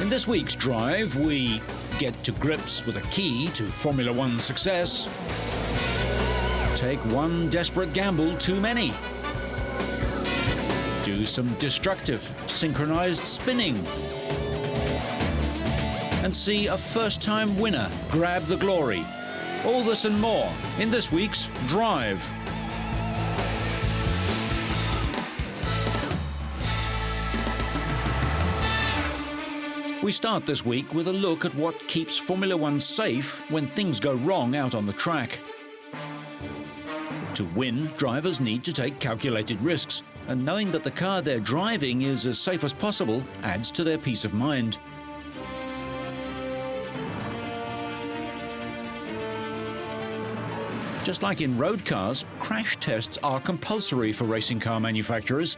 In this week's drive, we get to grips with a key to Formula One success, take one desperate gamble too many, do some destructive synchronized spinning, and see a first-time winner grab the glory. All this and more in this week's Drive. We start this week with a look at what keeps Formula One safe when things go wrong out on the track. To win, drivers need to take calculated risks, and knowing that the car they're driving is as safe as possible adds to their peace of mind. Just like in road cars, crash tests are compulsory for racing car manufacturers.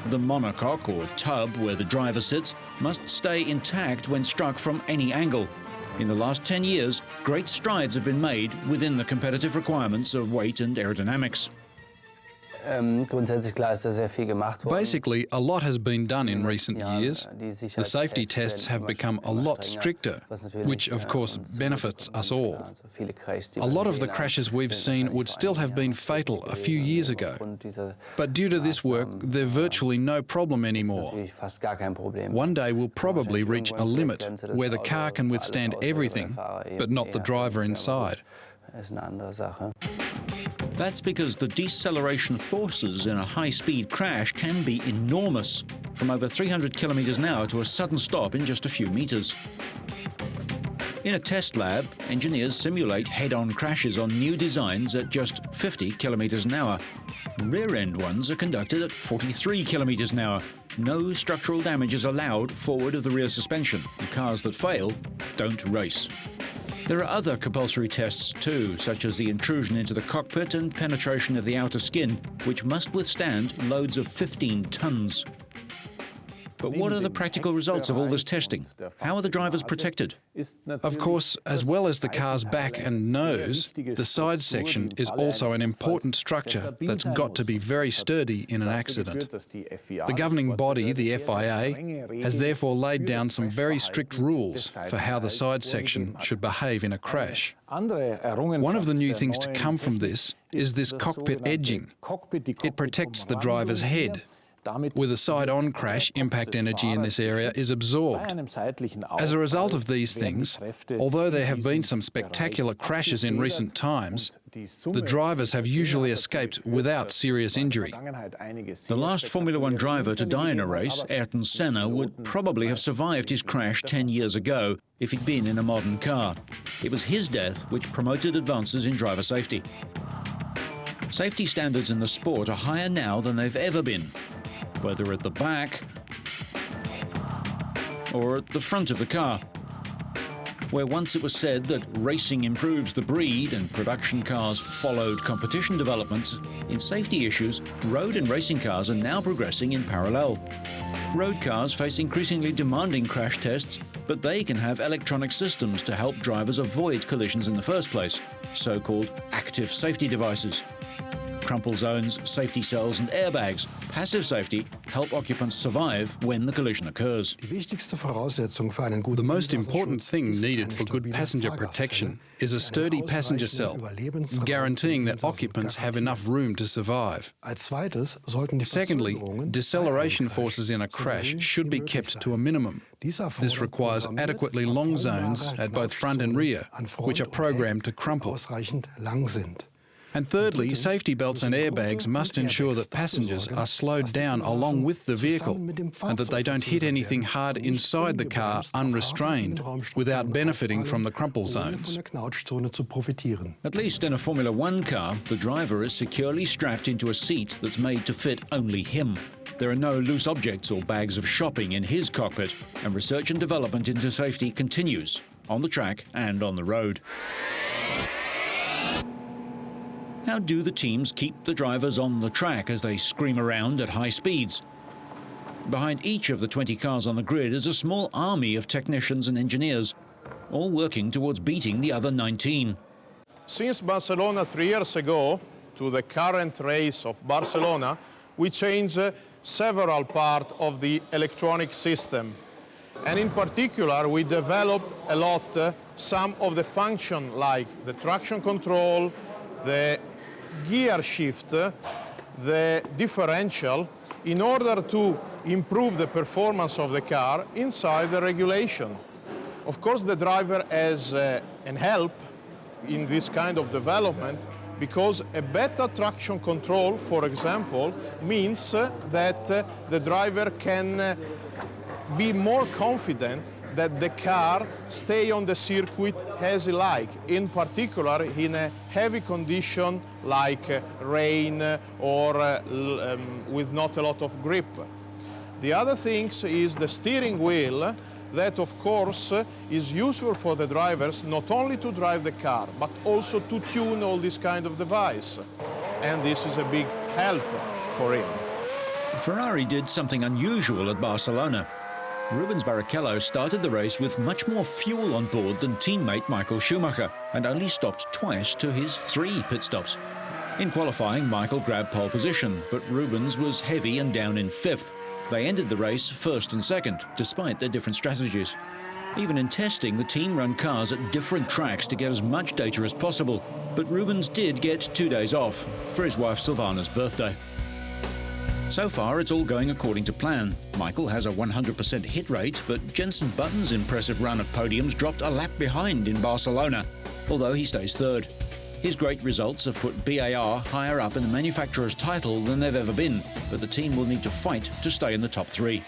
The monocoque or tub where the driver sits must stay intact when struck from any angle. In the last 10 years, great strides have been made within the competitive requirements of weight and aerodynamics. Basically, a lot has been done in recent years. The safety tests have become a lot stricter, which of course benefits us all. A lot of the crashes we've seen would still have been fatal a few years ago. But due to this work, they're virtually no problem anymore. One day we'll probably reach a limit where the car can withstand everything, but not the driver inside. That's because the deceleration forces in a high-speed crash can be enormous, from over 300 kilometers an hour to a sudden stop in just a few meters. In a test lab, engineers simulate head-on crashes on new designs at just 50 kilometers an hour. Rear-end ones are conducted at 43 kilometers an hour. No structural damage is allowed forward of the rear suspension, and cars that fail don't race. There are other compulsory tests too, such as the intrusion into the cockpit and penetration of the outer skin, which must withstand loads of 15 tons. But what are the practical results of all this testing? How are the drivers protected? Of course, as well as the car's back and nose, the side section is also an important structure that's got to be very sturdy in an accident. The governing body, the FIA, has therefore laid down some very strict rules for how the side section should behave in a crash. One of the new things to come from this is this cockpit edging. It protects the driver's head. With a side-on crash, impact energy in this area is absorbed. As a result of these things, although there have been some spectacular crashes in recent times, the drivers have usually escaped without serious injury. The last Formula One driver to die in a race, Ayrton Senna, would probably have survived his crash 10 years ago if he'd been in a modern car. It was his death which promoted advances in driver safety. Safety standards in the sport are higher now than they've ever been, whether at the back or at the front of the car. Where once it was said that racing improves the breed and production cars followed competition developments, in safety issues, road and racing cars are now progressing in parallel. Road cars face increasingly demanding crash tests, but they can have electronic systems to help drivers avoid collisions in the first place, so-called active safety devices. Crumple zones, safety cells and airbags, passive safety, help occupants survive when the collision occurs. The most important thing needed for good passenger protection is a sturdy passenger cell, guaranteeing that occupants have enough room to survive. Secondly, deceleration forces in a crash should be kept to a minimum. This requires adequately long zones at both front and rear, which are programmed to crumple. And thirdly, safety belts and airbags must ensure that passengers are slowed down along with the vehicle and that they don't hit anything hard inside the car unrestrained without benefiting from the crumple zones. At least in a Formula One car, the driver is securely strapped into a seat that's made to fit only him. There are no loose objects or bags of shopping in his cockpit, and research and development into safety continues on the track and on the road. How do the teams keep the drivers on the track as they scream around at high speeds? Behind each of the 20 cars on the grid is a small army of technicians and engineers, all working towards beating the other 19. Since Barcelona 3 years ago to the current race of Barcelona, we changed several parts of the electronic system. And in particular, we developed a lot some of the function like the traction control, the gear shift, the differential, in order to improve the performance of the car inside the regulation. Of course, the driver has an help in this kind of development, because a better traction control, for example, means that the driver can be more confident that the car stay on the circuit as he like, in particular in a heavy condition like rain or with not a lot of grip. The other thing is the steering wheel, that of course is useful for the drivers not only to drive the car but also to tune all this kind of device, and this is a big help for him. Ferrari did something unusual at Barcelona. Rubens Barrichello started the race with much more fuel on board than teammate Michael Schumacher, and only stopped twice to his 3 pit stops. In qualifying, Michael grabbed pole position, but Rubens was heavy and down in 5th. They ended the race 1st and 2nd, despite their different strategies. Even in testing, the team ran cars at different tracks to get as much data as possible, but Rubens did get 2 days off for his wife Silvana's birthday. So far, it's all going according to plan. Michael has a 100% hit rate, but Jenson Button's impressive run of podiums dropped a lap behind in Barcelona, although he stays 3rd. His great results have put BAR higher up in the manufacturer's title than they've ever been, but the team will need to fight to stay in the top 3.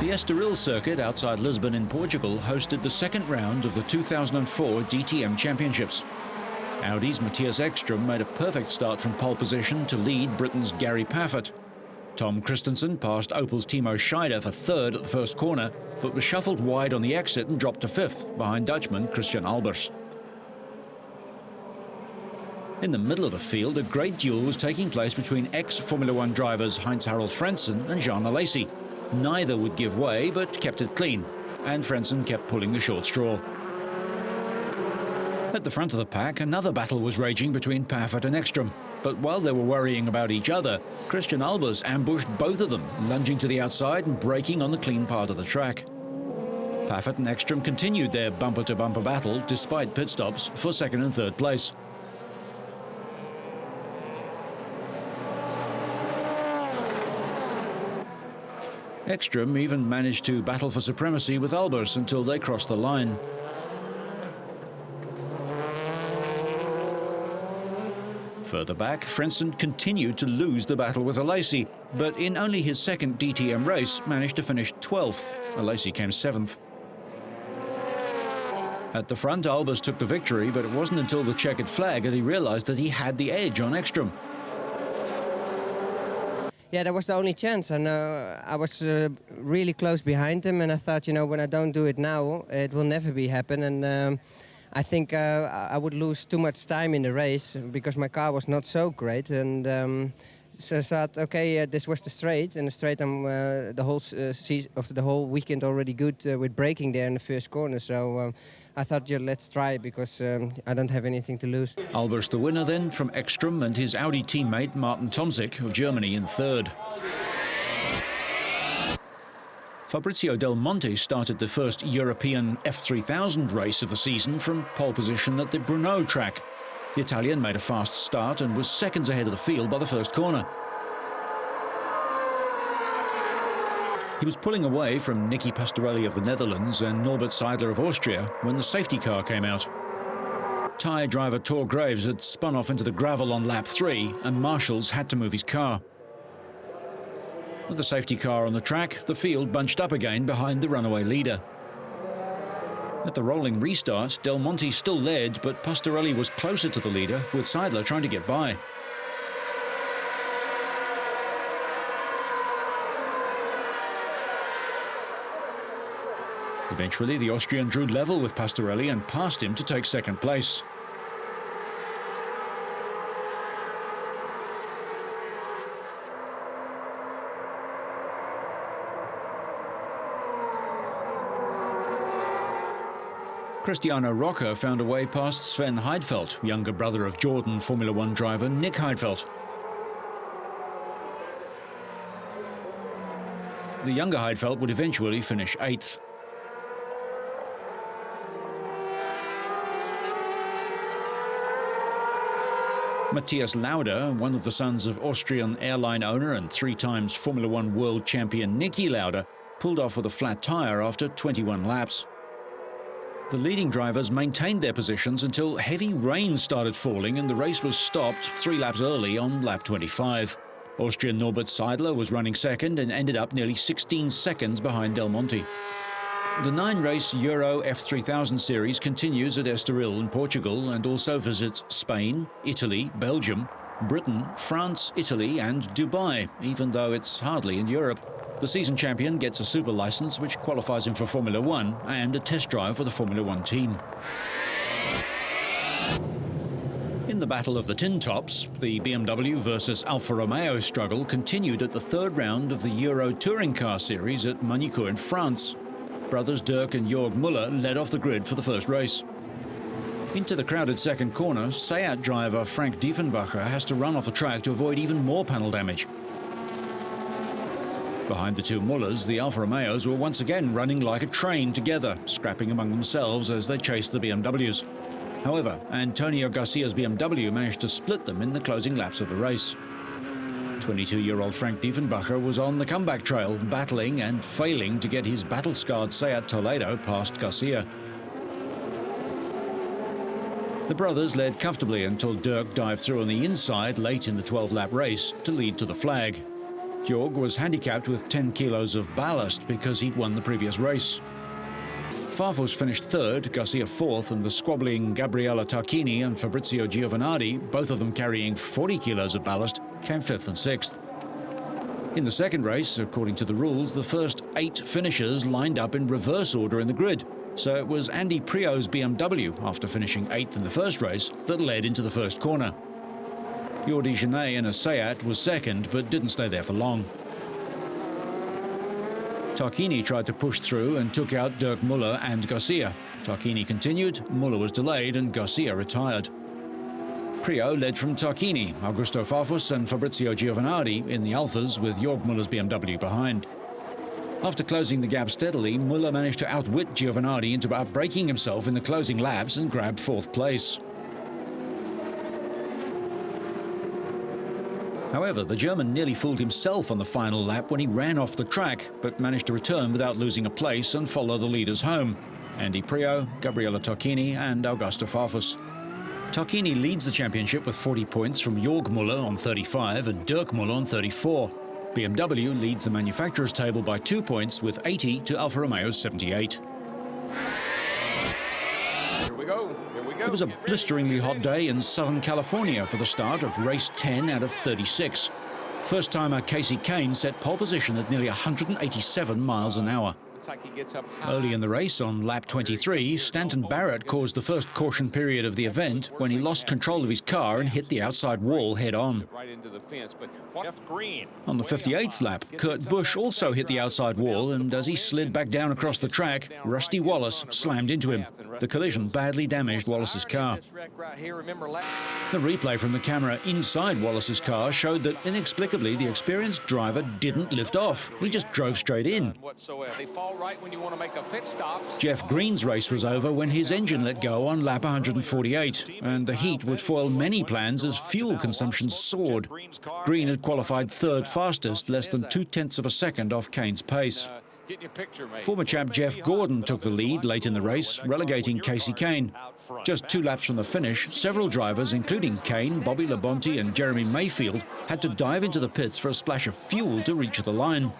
The Estoril circuit outside Lisbon in Portugal hosted the second round of the 2004 DTM Championships. Audi's Matthias Ekstrom made a perfect start from pole position to lead Britain's Gary Paffett. Tom Christensen passed Opel's Timo Scheider for 3rd at the first corner, but was shuffled wide on the exit and dropped to 5th, behind Dutchman Christian Albers. In the middle of the field, a great duel was taking place between ex-Formula One drivers Heinz-Harald Frentzen and Jean Alesi. Neither would give way, but kept it clean, and Frentzen kept pulling the short straw. At the front of the pack, another battle was raging between Paffett and Ekstrom. But while they were worrying about each other, Christian Albers ambushed both of them, lunging to the outside and braking on the clean part of the track. Paffett and Ekstrom continued their bumper-to-bumper battle, despite pit stops, for 2nd and 3rd place. Ekstrom even managed to battle for supremacy with Albers until they crossed the line. Further back, Frentzen continued to lose the battle with Alesi, but in only his 2nd DTM race managed to finish 12th. Alesi came 7th. At the front, Albers took the victory, but it wasn't until the checkered flag that he realized that he had the edge on Ekstrom. Yeah, that was the only chance, and I was really close behind him, and I thought, you know, when I don't do it now, it will never be happen, and I think I would lose too much time in the race because my car was not so great, and so I thought, okay, this was the straight, and the straight I'm the whole weekend already good with braking there in the first corner, so I thought, yeah, let's try, because I don't have anything to lose. Albers the winner then, from Ekstrom, and his Audi teammate Martin Tomzik of Germany in 3rd. Fabrizio Del Monte started the first European F3000 race of the season from pole position at the Brno track. The Italian made a fast start and was seconds ahead of the field by the first corner. He was pulling away from Nicky Pastorelli of the Netherlands and Norbert Seidler of Austria when the safety car came out. Thai driver Tor Graves had spun off into the gravel on lap 3, and Marshals had to move his car. With the safety car on the track, the field bunched up again behind the runaway leader. At the rolling restart, Del Monte still led, but Pastorelli was closer to the leader, with Seidler trying to get by. Eventually, the Austrian drew level with Pastorelli and passed him to take 2nd place. Cristiano Rocca found a way past Sven Heidfeld, younger brother of Jordan Formula One driver Nick Heidfeld. The younger Heidfeld would eventually finish 8th. Matthias Lauda, one of the sons of Austrian airline owner and 3 times Formula One world champion Niki Lauda, pulled off with a flat tyre after 21 laps. The leading drivers maintained their positions until heavy rain started falling and the race was stopped 3 laps early on lap 25. Austrian Norbert Seidler was running second and ended up nearly 16 seconds behind Del Monte. The 9-race Euro F3000 series continues at Estoril in Portugal and also visits Spain, Italy, Belgium, Britain, France, Italy and Dubai, even though it's hardly in Europe. The season champion gets a super license which qualifies him for Formula One and a test drive for the Formula One team. In the Battle of the Tin Tops, the BMW versus Alfa Romeo struggle continued at the 3rd round of the Euro Touring Car Series at Magny-Cours in France. Brothers Dirk and Jörg Müller led off the grid for the first race. Into the crowded second corner, Seat driver Frank Diefenbacher has to run off the track to avoid even more panel damage. Behind the 2 Müllers, the Alfa Romeos were once again running like a train together, scrapping among themselves as they chased the BMWs. However, Antonio Garcia's BMW managed to split them in the closing laps of the race. 22-year-old Frank Diefenbacher was on the comeback trail, battling and failing to get his battle-scarred Seat Toledo past Garcia. The brothers led comfortably until Dirk dived through on the inside late in the 12-lap race to lead to the flag. Jörg was handicapped with 10 kilos of ballast because he'd won the previous race. Farfus finished 3rd, Garcia 4th, and the squabbling Gabriele Tarquini and Fabrizio Giovanardi, both of them carrying 40 kilos of ballast, came 5th and 6th. In the second race, according to the rules, the first 8 finishers lined up in reverse order in the grid, so it was Andy Priault's BMW, after finishing 8th in the first race, that led into the first corner. Jordi Genet in a Seat was second, but didn't stay there for long. Tarquini tried to push through and took out Dirk Müller and Garcia. Tarquini continued, Müller was delayed and Garcia retired. Priaulт led from Tarquini, Augusto Farfus and Fabrizio Giovanardi in the Alphas with Jörg Müller's BMW behind. After closing the gap steadily, Müller managed to outwit Giovanardi into outbraking himself in the closing laps and grabbed 4th place. However, the German nearly fooled himself on the final lap when he ran off the track, but managed to return without losing a place and follow the leaders home: Andy Priault, Gabriele Tarquini and Augusto Farfus. Tarquini leads the championship with 40 points from Jörg Müller on 35 and Dirk Müller on 34. BMW leads the manufacturers' table by 2 points with 80 to Alfa Romeo's 78. It was a blisteringly hot day in Southern California for the start of race 10 out of 36. First-timer Casey Kane set pole position at nearly 187 miles an hour. Early in the race, on lap 23, Stanton Barrett caused the first caution period of the event when he lost control of his car and hit the outside wall head-on. On the 58th lap, Kurt Busch also hit the outside wall, and as he slid back down across the track, Rusty Wallace slammed into him. The collision badly damaged Wallace's car. The replay from the camera inside Wallace's car showed that inexplicably the experienced driver didn't lift off. He just drove straight in. Jeff Green's race was over when his engine let go on lap 148, and the heat would foil many plans as fuel consumption soared. Green had qualified 3rd fastest, less than 0.2 of a second off Kane's pace. Former champ Jeff Gordon took the lead late in the race, relegating Casey Kane. Just 2 laps from the finish, several drivers, including Kane, Bobby Labonte and Jeremy Mayfield, had to dive into the pits for a splash of fuel to reach the line.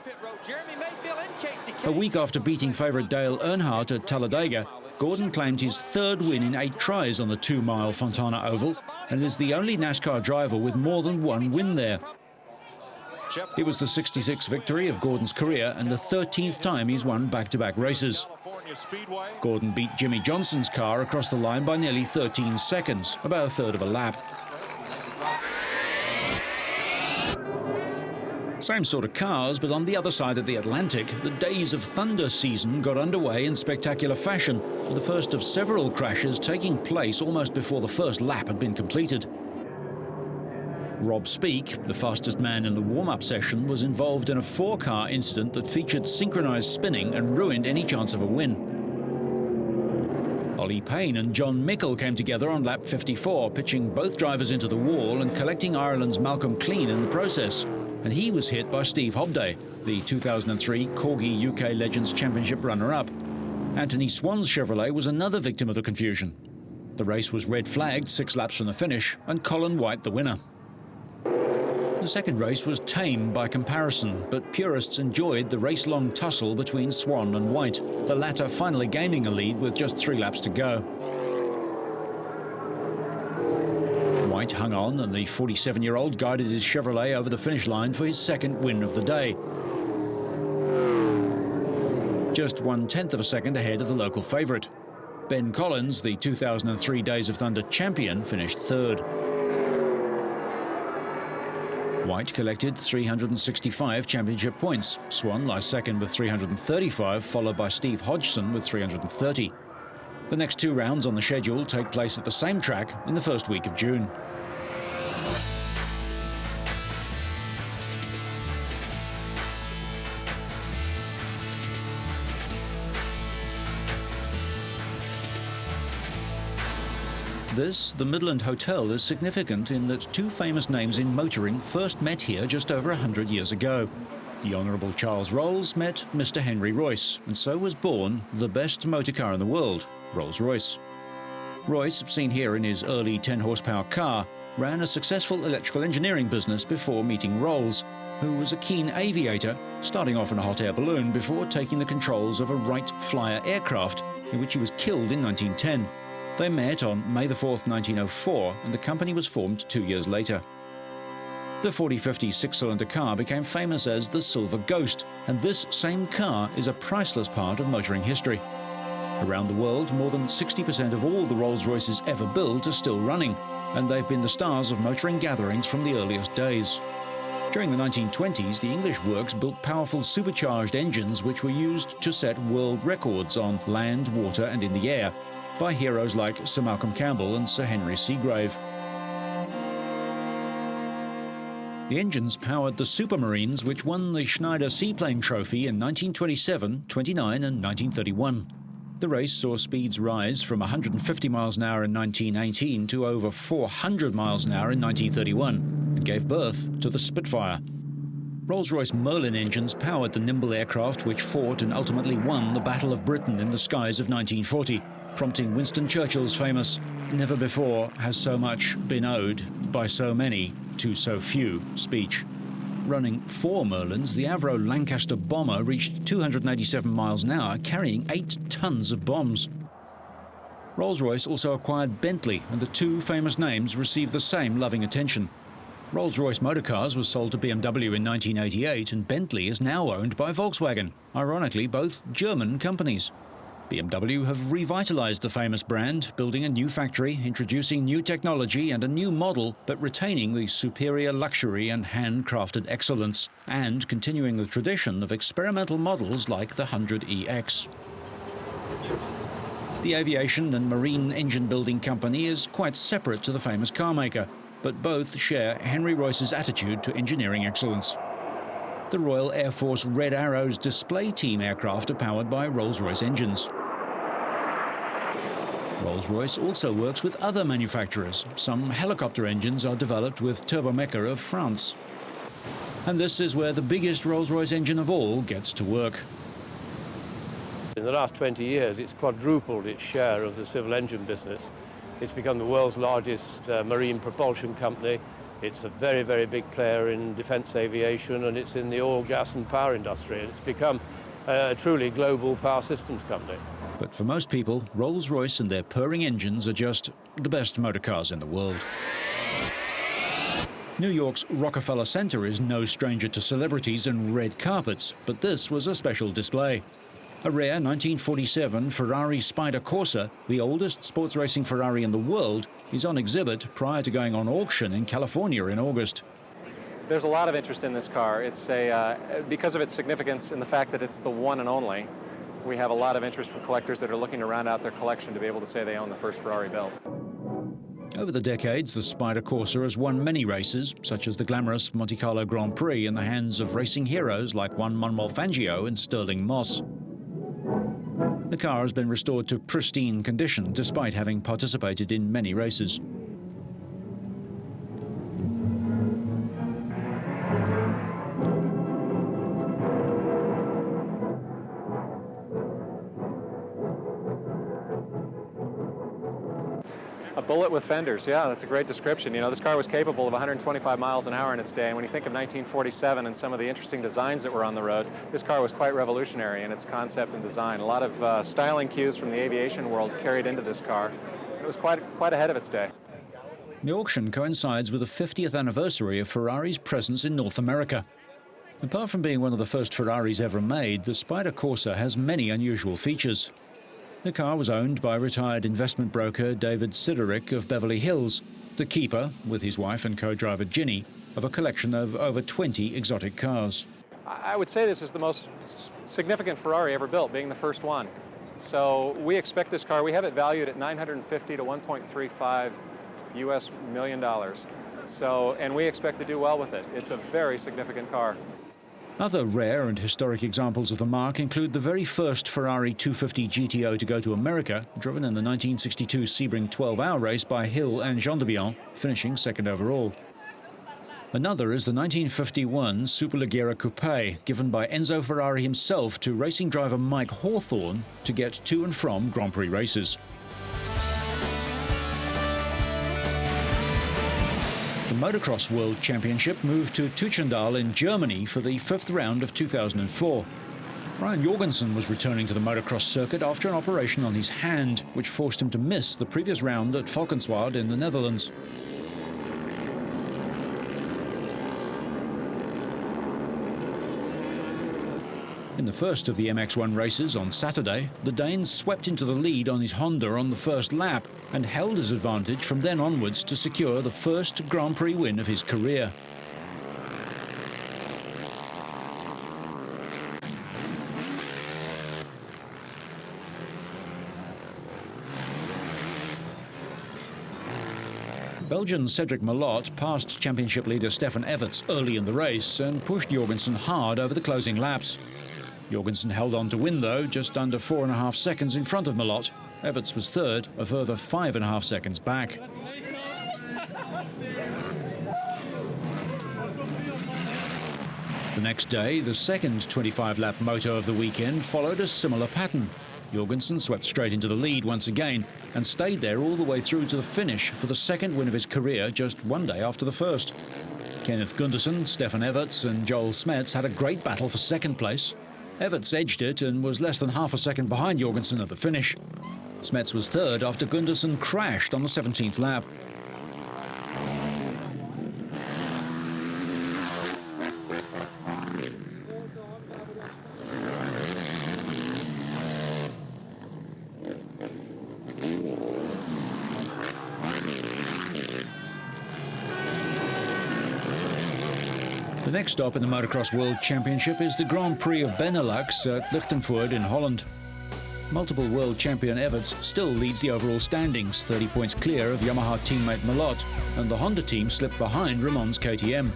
A week after beating favourite Dale Earnhardt at Talladega, Gordon claimed his 3rd win in 8 tries on the 2-mile Fontana Oval and is the only NASCAR driver with more than 1 win there. It was the 66th victory of Gordon's career and the 13th time he's won back-to-back races. Gordon beat Jimmy Johnson's car across the line by nearly 13 seconds, about a third of a lap. Same sort of cars, but on the other side of the Atlantic, the Days of Thunder season got underway in spectacular fashion with the first of several crashes taking place almost before the first lap had been completed. Rob Speake, the fastest man in the warm-up session, was involved in a four-car incident that featured synchronized spinning and ruined any chance of a win. Ollie Payne and John Mickle came together on lap 54, pitching both drivers into the wall and collecting Ireland's Malcolm Clean in the process. And he was hit by Steve Hobday, the 2003 Corgi UK Legends Championship runner-up. Anthony Swan's Chevrolet was another victim of the confusion. The race was red flagged 6 laps from the finish, and Colin White the winner. The second race was tame by comparison, but purists enjoyed the race-long tussle between Swan and White, the latter finally gaining a lead with just 3 laps to go. White hung on, and the 47-year-old guided his Chevrolet over the finish line for his second win of the day. Just 1/10 of a second ahead of the local favourite. Ben Collins, the 2003 Days of Thunder champion, finished third. White collected 365 championship points. Swan lies second with 335, followed by Steve Hodgson with 330. The next 2 rounds on the schedule take place at the same track in the first week of June. This, the Midland Hotel, is significant in that 2 famous names in motoring first met here just over 100 years ago. The Honourable Charles Rolls met Mr. Henry Royce, and so was born the best motor car in the world, Rolls-Royce. Royce, seen here in his early 10-horsepower car, ran a successful electrical engineering business before meeting Rolls, who was a keen aviator, starting off in a hot air balloon before taking the controls of a Wright Flyer aircraft, in which he was killed in 1910. They met on May 4th, 1904, and the company was formed 2 years later. The 4050 6-cylinder car became famous as the Silver Ghost, and this same car is a priceless part of motoring history. Around the world, more than 60% of all the Rolls-Royces ever built are still running, and they've been the stars of motoring gatherings from the earliest days. During the 1920s, the English works built powerful supercharged engines which were used to set world records on land, water and in the air, by heroes like Sir Malcolm Campbell and Sir Henry Seagrave. The engines powered the Supermarines, which won the Schneider Seaplane Trophy in 1927, 29 and 1931. The race saw speeds rise from 150 miles an hour in 1918 to over 400 miles an hour in 1931, and gave birth to the Spitfire. Rolls-Royce Merlin engines powered the nimble aircraft which fought and ultimately won the Battle of Britain in the skies of 1940. Prompting Winston Churchill's famous, "Never before has so much been owed by so many to so few" speech. Running 4 Merlins, the Avro Lancaster bomber reached 287 miles an hour, carrying 8 tons of bombs. Rolls-Royce also acquired Bentley, and the 2 famous names received the same loving attention. Rolls-Royce Motorcars was sold to BMW in 1988, and Bentley is now owned by Volkswagen, ironically both German companies. BMW have revitalized the famous brand, building a new factory, introducing new technology and a new model, but retaining the superior luxury and handcrafted excellence, and continuing the tradition of experimental models like the 100EX. The aviation and marine engine building company is quite separate to the famous car maker, but both share Henry Royce's attitude to engineering excellence. The Royal Air Force Red Arrow's display team aircraft are powered by Rolls-Royce engines. Rolls-Royce also works with other manufacturers. Some helicopter engines are developed with Turbomeca of France. And this is where the biggest Rolls-Royce engine of all gets to work. In the last 20 years, it's quadrupled its share of the civil engine business. It's become the world's largest marine propulsion company. It's a very, very big player in defence aviation, and it's in the oil, gas and power industry. And it's become a truly global power systems company. But for most people, Rolls-Royce and their purring engines are just the best motor cars in the world. New York's Rockefeller Center is no stranger to celebrities and red carpets, but this was a special display. A rare 1947 Ferrari Spider Corsa, the oldest sports racing Ferrari in the world, is on exhibit prior to going on auction in California in August. There's a lot of interest in this car. It's because of its significance and the fact that it's the one and only. we have a lot of interest from collectors that are looking to round out their collection to be able to say they own the first Ferrari built. Over the decades, the Spider Corsa has won many races, such as the glamorous Monte Carlo Grand Prix, in the hands of racing heroes like Juan Manuel Fangio and Sterling Moss. The car has been restored to pristine condition, despite having participated in many races. A bullet with fenders, yeah, that's a great description. You know, this car was capable of 125 miles an hour in its day, and when you think of 1947 and some of the interesting designs that were on the road, this car was quite revolutionary in its concept and design. A lot of styling cues from the aviation world carried into this car. It was quite ahead of its day. The auction coincides with the 50th anniversary of Ferrari's presence in North America. Apart from being one of the first Ferraris ever made, the Spider Corsa has many unusual features. The car was owned by retired investment broker David Siderick of Beverly Hills, the keeper, with his wife and co-driver Ginny, of a collection of over 20 exotic cars. I would say this is the most significant Ferrari ever built, being the first one. So we expect this car, we have it valued at $950 to $1.35 million. So, and we expect to do well with it. It's a very significant car. Other rare and historic examples of the marque include the very first Ferrari 250 GTO to go to America, driven in the 1962 Sebring 12-hour race by Hill and Gendebien, finishing second overall. Another is the 1951 Superleggera Coupe, given by Enzo Ferrari himself to racing driver Mike Hawthorne to get to and from Grand Prix races. The Motocross World Championship moved to Tuchendal in Germany for the 5th round of 2004. Brian Jorgensen was returning to the motocross circuit after an operation on his hand, which forced him to miss the previous round at Valkenswaard in the Netherlands. In the first of the MX1 races on Saturday, the Dane swept into the lead on his Honda on the first lap and held his advantage from then onwards to secure the first Grand Prix win of his career. Belgian Cedric Malot passed championship leader Stefan Everts early in the race and pushed Jorgensen hard over the closing laps. Jorgensen held on to win, though, just under 4.5 seconds in front of Malot. Everts was third, a further 5.5 seconds back. The next day, the second 25-lap moto of the weekend followed a similar pattern. Jorgensen swept straight into the lead once again and stayed there all the way through to the finish for the second win of his career just one day after the first. Kenneth Gunderson, Stefan Everts and Joel Smets had a great battle for second place. Everts edged it and was less than half a second behind Jorgensen at the finish. Smets was third after Gunderson crashed on the 17th lap. The next stop in the Motocross World Championship is the Grand Prix of Benelux at Lichtenvoorde in Holland. Multiple world champion Everts still leads the overall standings, 30 points clear of Yamaha teammate Malot, and the Honda team slipped behind Ramon's KTM.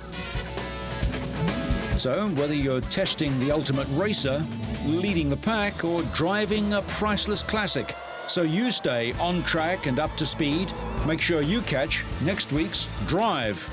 So, whether you're testing the ultimate racer, leading the pack, or driving a priceless classic, so you stay on track and up to speed, make sure you catch next week's Drive.